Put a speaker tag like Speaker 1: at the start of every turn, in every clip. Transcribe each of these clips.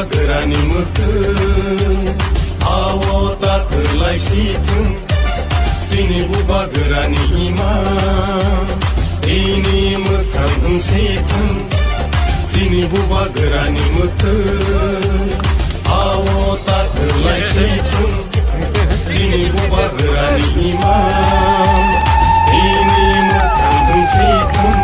Speaker 1: bubagerani muteng awo tak kelai siteng sini bubagerani ima ini metang siteng sini bubagerani muteng awo tak kelai siteng sini bubagerani ima ini metang siteng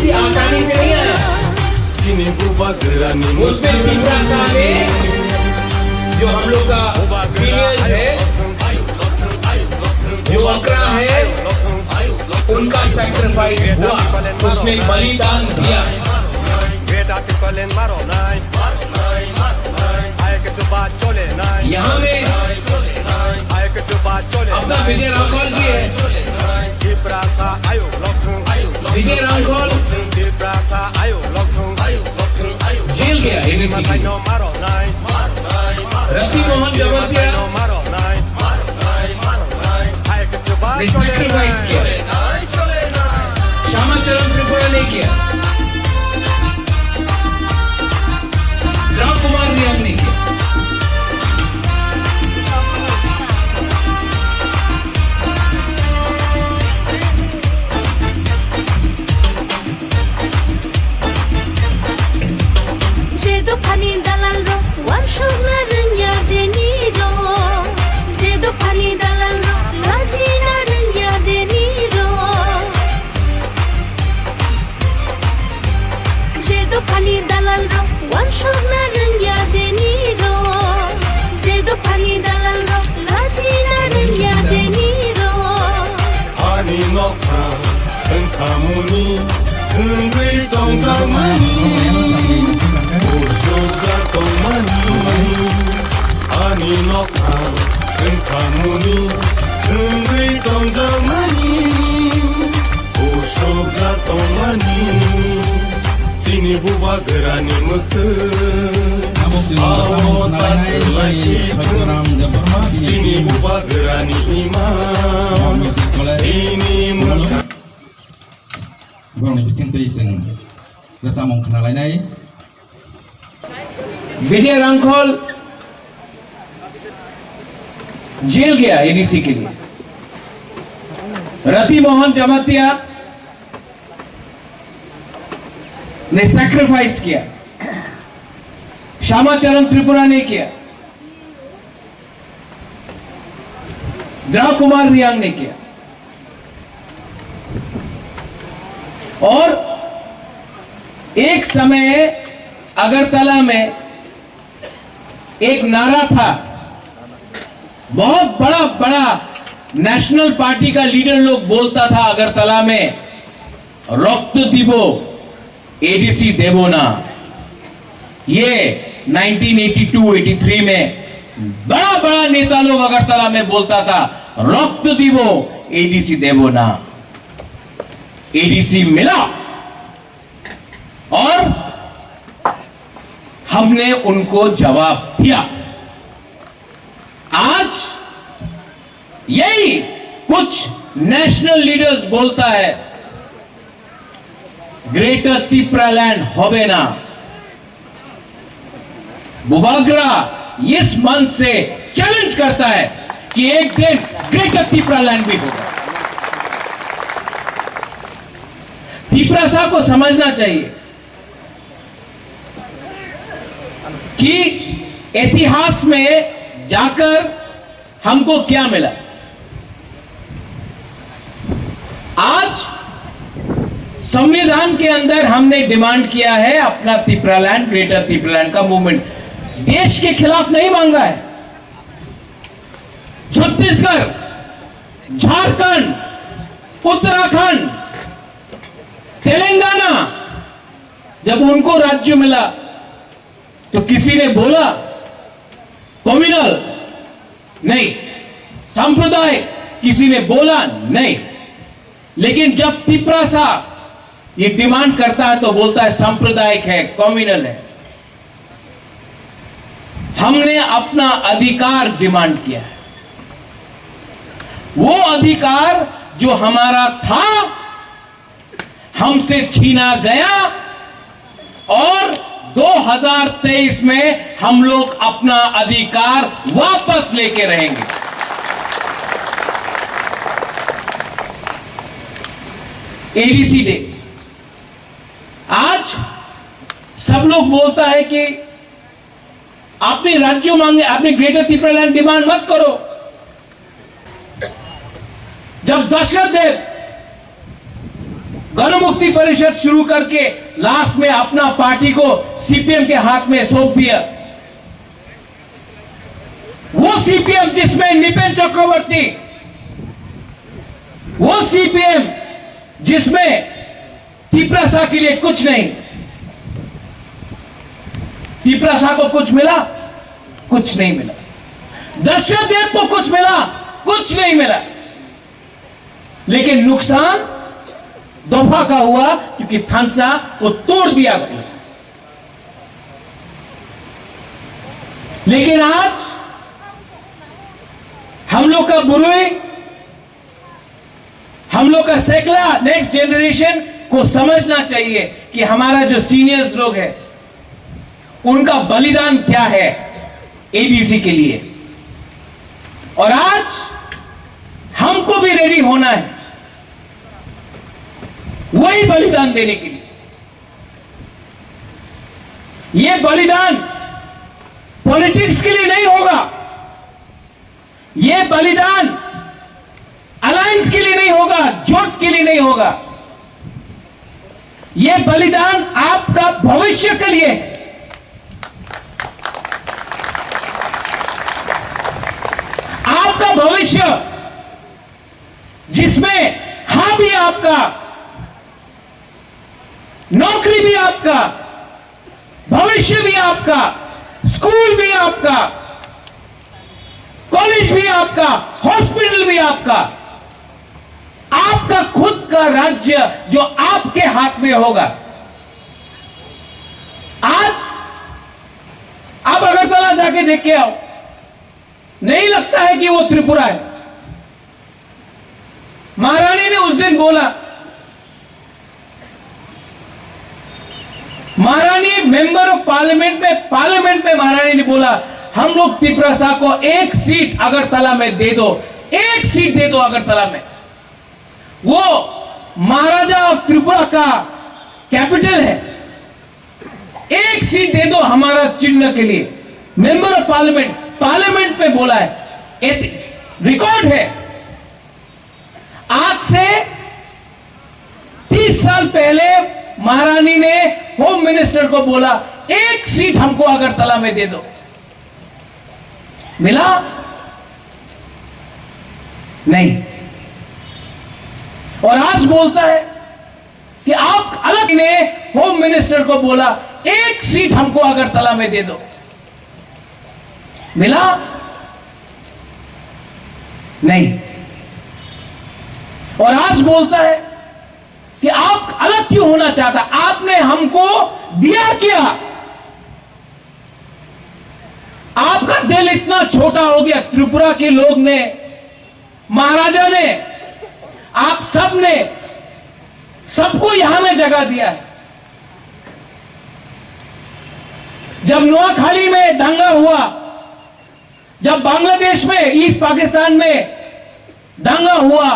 Speaker 2: आसानी से नहीं आया। उसमें तीसरा साल है जो हम लोग का सीनियर्स है, जो अकरा है, उनका सैक्रिफाइस हुआ, उसने बलिदान दिया। यहाँ में अपना विजय रामखोल जी है। विजय रामखोल जेल गया एडीसी के लिए। रति मोहन जबरतिया ने सैक्रिफाइस किया, श्यामाचरण त्रिपुरा ने किया, रामकुमार रियांग ने किया।
Speaker 1: Kamuni hungri tong zamani usoga tong mani ani nokha kamuni hungri tong zamani usoga tong mani tini bubagerani muteng awota kelai tini bubagerani imam ini muteng
Speaker 2: विजय रामखोल जेल गया एडीसी के लिए। रति मोहन जमातिया ने सैक्रिफाइस किया, श्यामाचरण त्रिपुरा ने किया, रामकुमार रियांग ने किया। और एक समय अगरतला में एक नारा था, बहुत बड़ा बड़ा नेशनल पार्टी का लीडर लोग बोलता था अगरतला में, रक्त दिबो एडीसी देबो ना। ये 1982-83 में बड़ा बड़ा नेता लोग अगरतला में बोलता था, रक्त दिबो एडीसी देबो ना। एडीसी मिला और हमने उनको जवाब दिया। आज यही कुछ नेशनल लीडर्स बोलता है, ग्रेटर त्रिपुरालैंड होवे ना। बुबागरा इस मंच से चैलेंज करता है कि एक दिन ग्रेटर त्रिपुरालैंड भी होगा। त्रिपुरा को समझना चाहिए कि इतिहास में जाकर हमको क्या मिला। आज संविधान के अंदर हमने डिमांड किया है अपना त्रिपुरालैंड, ग्रेटर त्रिपुरालैंड का मूवमेंट। देश के खिलाफ नहीं मांगा है। छत्तीसगढ़, झारखंड, उत्तराखंड, तेलंगाना, जब उनको राज्य मिला तो किसी ने बोला कम्युनल नहीं, सांप्रदायिक किसी ने बोला नहीं। लेकिन जब त्रिपुरा सा ये डिमांड करता है तो बोलता है सांप्रदायिक है, कम्युनल है। हमने अपना अधिकार डिमांड किया है। वो अधिकार जो हमारा था हमसे छीना गया और 2023 में हम लोग अपना अधिकार वापस लेके रहेंगे। एडीसी डे आज सब लोग बोलता है कि आपने राज्यों मांगे, आपने ग्रेटर त्रिपुरालैंड डिमांड मत करो। जब दशरथ देव गणमुक्ति परिषद शुरू करके लास्ट में अपना पार्टी को सीपीएम के हाथ में सौंप दिया, वो सीपीएम जिसमें निपेन चक्रवर्ती, वो सीपीएम जिसमें तिपरासा के लिए कुछ नहीं, तिपरासा को कुछ मिला, कुछ नहीं मिला। दशरथ देव को कुछ मिला, कुछ नहीं मिला। लेकिन नुकसान दोफा का हुआ क्योंकि थानसा को तोड़ दिया गया। लेकिन आज हम लोग का बुरुई, हम लोग का सेकला नेक्स्ट जनरेशन को समझना चाहिए कि हमारा जो सीनियर्स लोग हैं उनका बलिदान क्या है एडीसी के लिए। और आज हमको भी रेडी होना है वही बलिदान देने के लिए। यह बलिदान पॉलिटिक्स के लिए नहीं होगा, यह बलिदान अलायंस के लिए नहीं होगा, जोट के लिए नहीं होगा। यह बलिदान आपका भविष्य के लिए है। आपका भविष्य जिसमें हां भी आपका, नौकरी भी आपका, भविष्य भी आपका, स्कूल भी आपका, कॉलेज भी आपका, हॉस्पिटल भी आपका, आपका खुद का राज्य जो आपके हाथ में होगा। आज आप अगरतला जाके देख के आओ, नहीं लगता है कि वो त्रिपुरा है। महारानी ने उस दिन बोला, महारानी मेंबर ऑफ पार्लियामेंट में महारानी ने बोला हम लोग तिपरासा को एक सीट अगरतला में दे दो, एक सीट दे दो अगरतला में। वो महाराजा ऑफ त्रिपुरा का कैपिटल है, एक सीट दे दो हमारा चिन्ह के लिए। मेंबर ऑफ पार्लियामेंट में बोला है, रिकॉर्ड है। आज से 30 साल पहले महारानी ने होम मिनिस्टर को बोला एक सीट हमको अगरतला में दे दो, मिला नहीं। और आज बोलता है कि आप अलग ने होम मिनिस्टर को बोला एक सीट हमको अगरतला में दे दो, मिला नहीं। और आज बोलता है कि आप अलग क्यों होना चाहता, आपने हमको दिया क्या? आपका दिल इतना छोटा हो गया। त्रिपुरा के लोग ने, महाराजा ने, आप सब ने सबको यहां में जगह दिया है। जब नोआखाली में दंगा हुआ, जब बांग्लादेश में, ईस्ट पाकिस्तान में दंगा हुआ,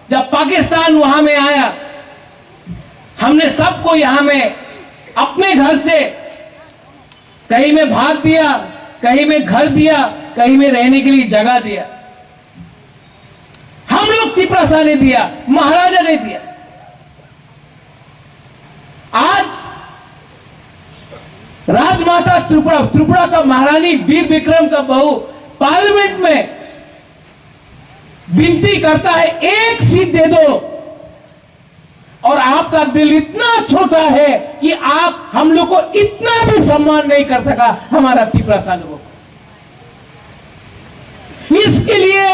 Speaker 2: जब पाकिस्तान वहां में आया, हमने सबको यहां में अपने घर से कहीं में भाग दिया, कहीं में घर दिया, कहीं में रहने के लिए जगह दिया। हम लोग तिपरासा ने दिया, महाराजा ने दिया। आज राजमाता त्रिपुरा का महारानी वीर विक्रम का बहू पार्लियामेंट में विनती करता है एक सीट दे दो, और आपका दिल इतना छोटा है कि आप हम लोग को इतना भी सम्मान नहीं कर सका हमारा तिपरासा लोगों को। इसके लिए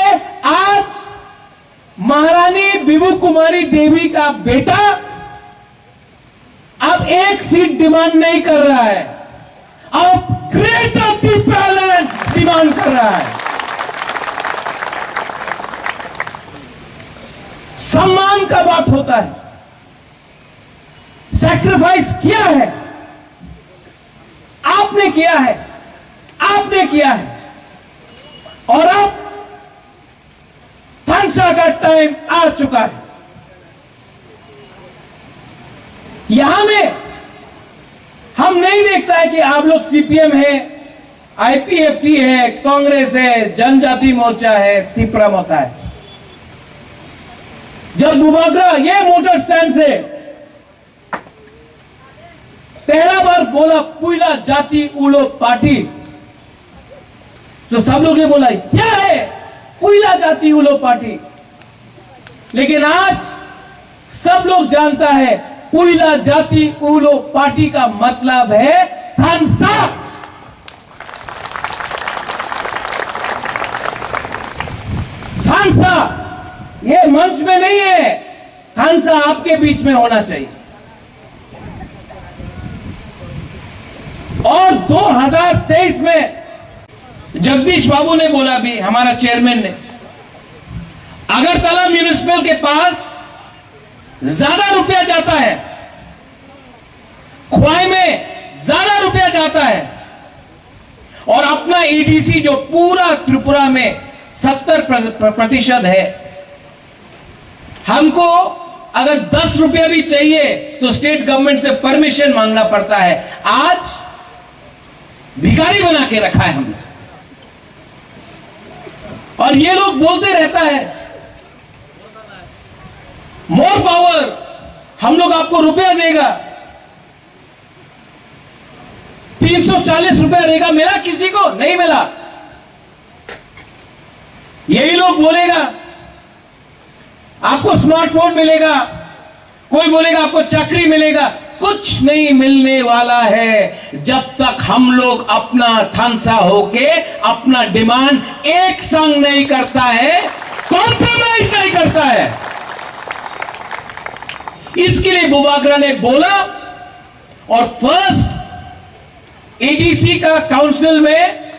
Speaker 2: आज महारानी विभू कुमारी देवी का बेटा अब एक सीट डिमांड नहीं कर रहा है, अब ग्रेटर त्रिपुरालैंड डिमांड कर रहा है। सम्मान का बात होता है, सैक्रिफाइस किया है, आपने किया है, आपने किया है। और अब थानसा का टाइम आ चुका है। यहां में हम नहीं देखता है कि आप लोग सीपीएम है, आईपीएफटी है, कांग्रेस है, जनजाति मोर्चा है, तिपरा मोर्चा है। जब बुबागरा ये मोटर स्टैंड से पहला बार बोला पुइला जाति उलो पार्टी, तो सब लोग ने बोला क्या है पुइला जाति उलो पार्टी। लेकिन आज सब लोग जानता है पुइला जाति उलो पार्टी का मतलब है थानसा। थानसा ये मंच में नहीं है, थानसा आपके बीच में होना चाहिए। और 2023 में जगदीश बाबू ने बोला भी, हमारा चेयरमैन ने, अगरतला म्यूनिसिपल के पास ज्यादा रुपया जाता है, खुआई में ज्यादा रुपया जाता है, और अपना ईडीसी जो पूरा त्रिपुरा में 70% है, हमको अगर 10 रुपया भी चाहिए तो स्टेट गवर्नमेंट से परमिशन मांगना पड़ता है। आज भिखारी बना के रखा है हमने। और ये लोग बोलते रहता है मोर पावर, हम लोग आपको रुपया देगा, 340 रुपया देगा। मिला किसी को? नहीं मिला। यही लोग बोलेगा आपको स्मार्टफोन मिलेगा, कोई बोलेगा आपको चाकरी मिलेगा। कुछ नहीं मिलने वाला है जब तक हम लोग अपना थानसा होके अपना डिमांड एक संग नहीं करता है, कॉम्प्रोमाइज नहीं करता है। इसके लिए बुबागरा ने बोला और फर्स्ट एडीसी का काउंसिल में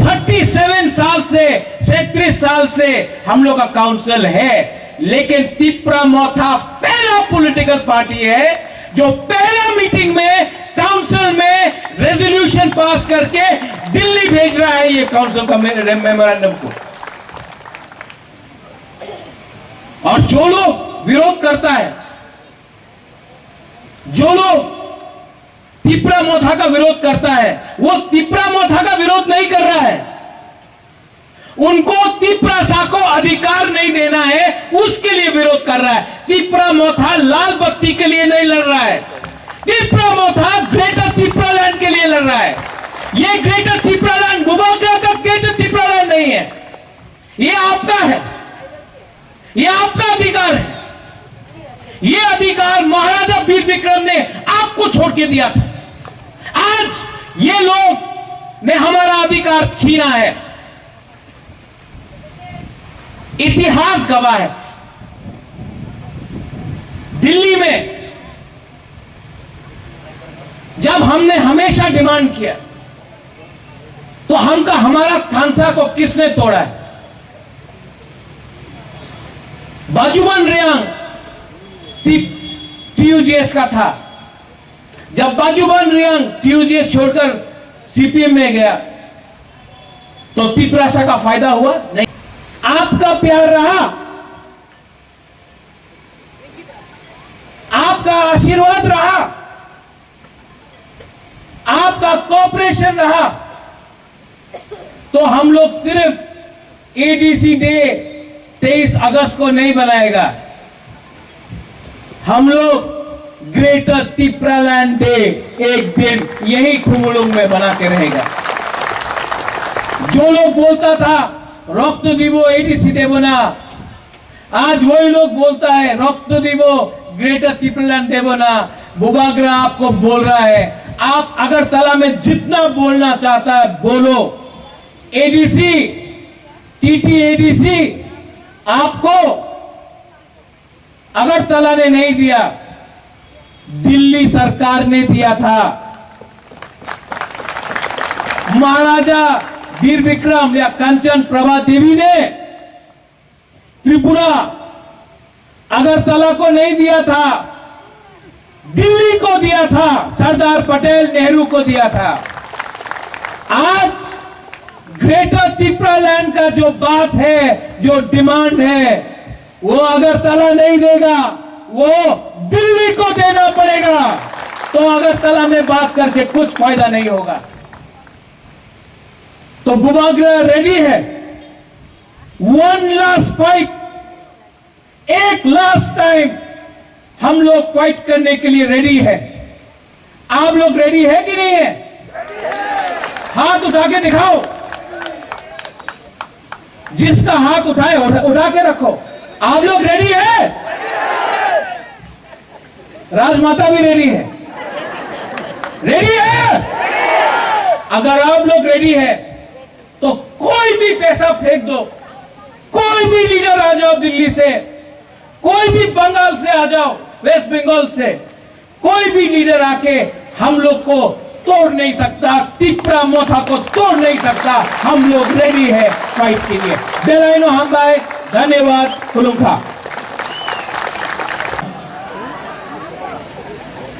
Speaker 2: 37 साल से 37 साल से हम लोग का काउंसिल है। लेकिन तिपरा मोथा पहला पॉलिटिकल पार्टी है जो पहला मीटिंग में काउंसिल में रेजोल्यूशन पास करके दिल्ली भेज रहा है ये काउंसिल का मेमोरेंडम को। और जो लोग विरोध करता है, जो लोग तिपरा मोथा का विरोध करता है, वो तिपरा मोथा का विरोध नहीं कर रहा है, उनको तिपरा सा को अधिकार नहीं देना है उसके लिए विरोध कर रहा है। तिपरा मोथा लाल बत्ती के लिए नहीं लड़ रहा है, तिपरा मोथा ग्रेटर तिपरा लैंड के लिए लड़ रहा है। ये ग्रेटर तिपरा लैंड बुबागरा का ग्रेटर तिपरा लैंड नहीं है, ये आपका है, ये आपका अधिकार है। ये अधिकार महाराजा वीर विक्रम ने आपको छोड़ के दिया था। आज ये लोग ने हमारा अधिकार छीना है। इतिहास गवाह है, दिल्ली में जब हमने हमेशा डिमांड किया तो हमारा थानसा को किसने तोड़ा है? बाजूबन रियांग टीयूजीएस का था। जब बाजूबन रियांग टीयूजीएस छोड़कर सीपीएम में गया तो तिपरासा का फायदा हुआ नहीं। आपका प्यार रहा, आपका आशीर्वाद रहा, आपका कोऑपरेशन रहा, तो हम लोग सिर्फ एडीसी डे 23 अगस्त को नहीं बनाएगा, हम लोग ग्रेटर तिपरा लैंड डे एक दिन यही खुमुलुंग में बना के रहेगा। जो लोग बोलता था रक्त दिवो एडीसी देवो ना, आज वही लोग बोलता है रक्त दिवो ग्रेटर तिपरा लैंड देवो ना। बुबागरा आपको बोल रहा है, आप अगरतला में जितना बोलना चाहता है बोलो। एडीसी टीटी एडीसी आपको अगरतला ने नहीं दिया, दिल्ली सरकार ने दिया था। महाराजा वीर विक्रम या कंचन प्रभा देवी ने त्रिपुरा अगरतला को नहीं दिया था, दिल्ली को दिया था, सरदार पटेल नेहरू को दिया था। आज ग्रेटर त्रिपुरा लैंड का जो बात है, जो डिमांड है, वो अगरतला नहीं देगा, वो दिल्ली को देना पड़ेगा। तो अगरतला में बात करके कुछ फायदा नहीं होगा। तो बुबाग्रा रेडी है। वन लास्ट फाइट, एक लास्ट टाइम हम लोग फाइट करने के लिए रेडी है। आप लोग रेडी है कि नहीं है? हाथ उठा के दिखाओ। जिसका हाथ उठाए उठा के रखो। आप लोग रेडी है? राजमाता भी रेडी है। रेडी है? अगर आप लोग रेडी है तो कोई भी पैसा फेंक दो, कोई भी लीडर आ जाओ दिल्ली से, कोई भी बंगाल से आ जाओ, वेस्ट बंगाल से, कोई भी लीडर आके हम लोग को तोड़ नहीं सकता, त्रिपुरा मोथा को तोड़ नहीं सकता। हम लोग रेडी है फाइट के लिए। बेलाइनो हम भाई, धन्यवाद। खुलुमखा।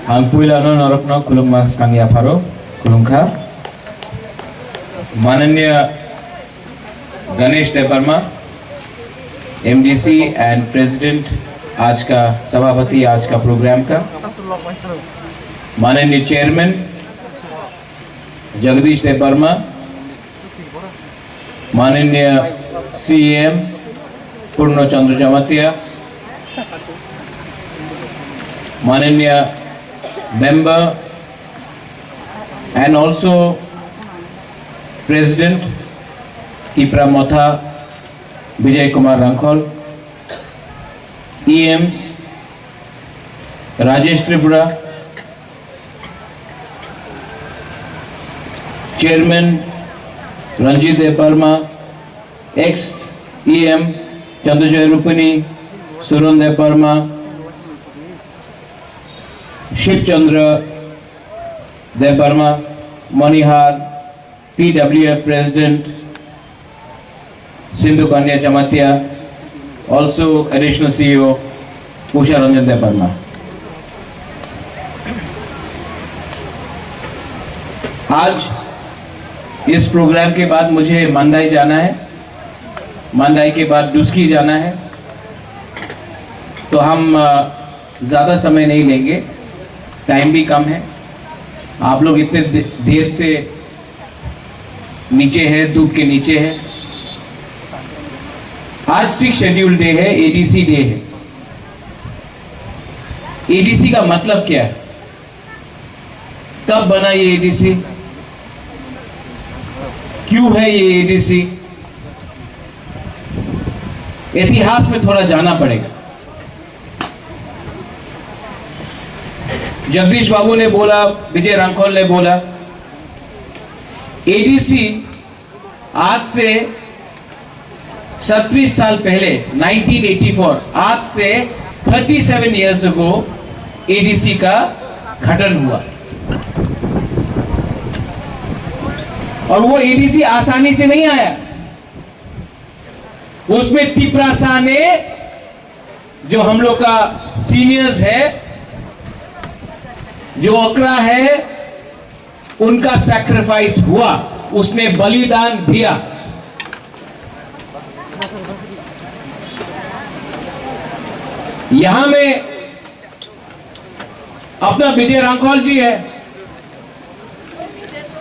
Speaker 3: Ang puilano norokno khulungmas kami afaro khulungkha माननीय Ganesh Debbarma MDC and president आज का सभापति आज का प्रोग्राम का, माननीय चेयरमैन जगदीश देवर्मा, माननीय सीएम पूर्णचंद्र जमातिया, माननीय member and also President Tripura Motha Vijay Kumar Rankhol, EMs Rajesh Tripura, Chairman Ranjit Deparma, ex-EM Chandrajoy Rupani, Surun Deparma, Shiv Chandra Debbarma, Manihar, PWF President Sindhu Kanya Chamatia, also additional CEO Usha Ranjan Deवर्मा। आज इस programme के बाद मुझे मंदाई जाना है, मंदाई के बाद डुस्की जाना है, तो हम ज़्यादा समय नहीं लेंगे, टाइम भी कम है। आप लोग इतने देर से नीचे है, धूप के नीचे है। आज 6 शेड्यूल डे है, एडीसी डे है। एडीसी का मतलब क्या है? कब बना ये एडीसी? क्यों है ये एडीसी? इतिहास में थोड़ा जाना पड़ेगा। जगदीश बाबू ने बोला, विजय रांखोल ने बोला, एडीसी आज से 37 साल पहले 1984, आज से 37 इयर्स अगो एडीसी का गठन हुआ। और वो एडीसी आसानी से नहीं आया। उसमें त्रिपुरा ने, जो हम लोग का सीनियर्स है, जो अकरा है, उनका सैक्रिफाइस हुआ, उसने बलिदान दिया। यहां में अपना विजय रांखोल जी है,